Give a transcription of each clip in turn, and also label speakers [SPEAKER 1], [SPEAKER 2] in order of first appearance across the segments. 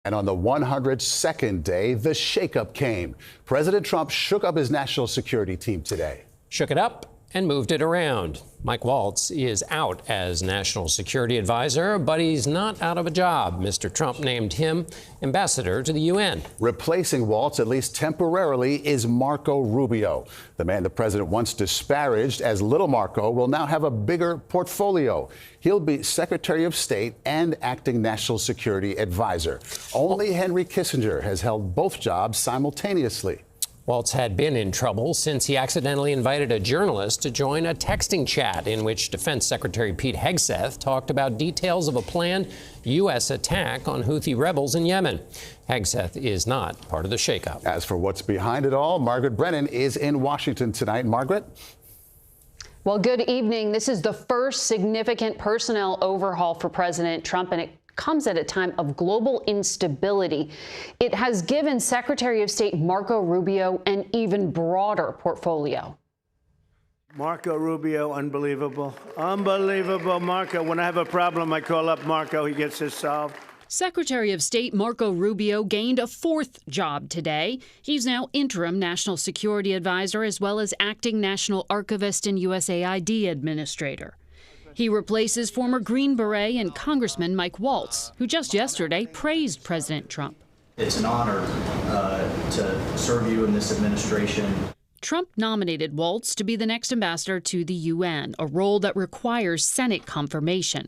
[SPEAKER 1] And on the 102nd day, the shakeup came. President Trump shook up his national security team today.
[SPEAKER 2] Shook it up and moved it around. Mike Waltz is out as national security advisor, but he's not out of a job. Mr. Trump named him ambassador to the UN. Replacing Waltz, at least temporarily, is Marco Rubio. The man the president once disparaged as Little Marco will now have a bigger portfolio. He'll be Secretary of State and acting national security advisor. Only Henry Kissinger has held both jobs simultaneously. Waltz had been in trouble since he accidentally invited a journalist to join a texting chat in which Defense Secretary Pete Hegseth talked about details of a planned U.S. attack on Houthi rebels in Yemen. Hegseth is not part of the shakeup. As for what's behind it all, Margaret Brennan is in Washington tonight. Margaret?
[SPEAKER 3] Well, good evening. This is the first significant personnel overhaul for President Trump, and it comes at a time of global instability. It has given Secretary of State Marco Rubio an even broader portfolio.
[SPEAKER 4] Marco Rubio, unbelievable. Unbelievable, Marco. When I have a problem, I call up Marco. He gets it solved.
[SPEAKER 5] Secretary of State Marco Rubio gained a fourth job today. He's now interim national security advisor as well as acting national archivist and USAID administrator. He replaces former Green Beret and Congressman Mike Waltz, who just yesterday praised President Trump.
[SPEAKER 6] It's an honor to serve you in this administration.
[SPEAKER 5] Trump nominated Waltz to be the next ambassador to the UN, a role that requires Senate confirmation.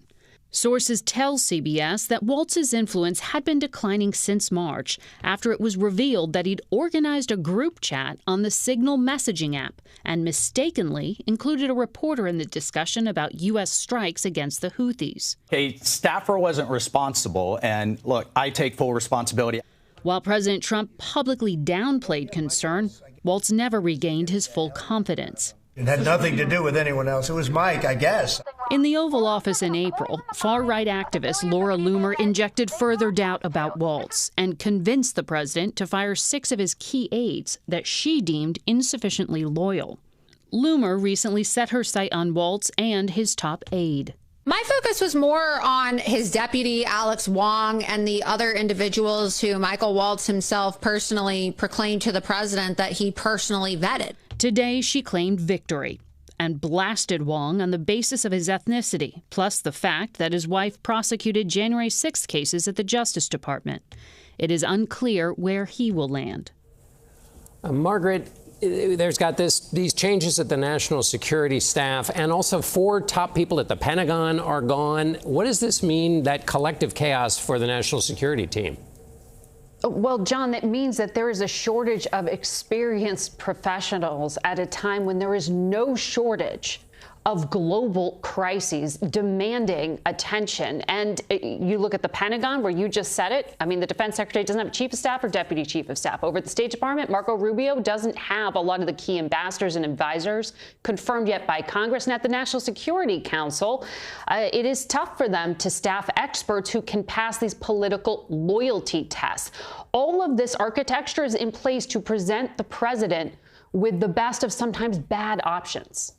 [SPEAKER 5] Sources tell CBS that Waltz's influence had been declining since March after it was revealed that he'd organized a group chat on the Signal messaging app and mistakenly included a reporter in the discussion about U.S. strikes against the Houthis.
[SPEAKER 7] A staffer wasn't responsible, and look, I take full responsibility.
[SPEAKER 5] While President Trump publicly downplayed concern, Waltz never regained his full confidence.
[SPEAKER 8] It had nothing to do with anyone else. It was Mike, I guess.
[SPEAKER 5] In the Oval Office in April, far-right activist Laura Loomer injected further doubt about Waltz and convinced the president to fire 6 of his key aides that she deemed insufficiently loyal. Loomer recently set her sight on Waltz and his top aide.
[SPEAKER 9] My focus was more on his deputy, Alex Wong, and the other individuals who Michael Waltz himself personally proclaimed to the president that he personally vetted.
[SPEAKER 5] Today, she claimed victory and blasted Wong on the basis of his ethnicity, plus the fact that his wife prosecuted January 6th cases at the Justice Department. It is unclear where he will land.
[SPEAKER 2] Margaret, there's got these changes at the national security staff, and also 4 top people at the Pentagon are gone. What does this mean, that collective chaos for the national security team?
[SPEAKER 3] Well, John, that means that there is a shortage of experienced professionals at a time when there is no shortage of global crises demanding attention. And you look at the Pentagon, where you just said it. I mean, the defense secretary doesn't have a chief of staff or deputy chief of staff. Over at the State Department, Marco Rubio doesn't have a lot of the key ambassadors and advisors confirmed yet by Congress. And at the National Security Council, it is tough for them to staff experts who can pass these political loyalty tests. All of this architecture is in place to present the president with the best of sometimes bad options.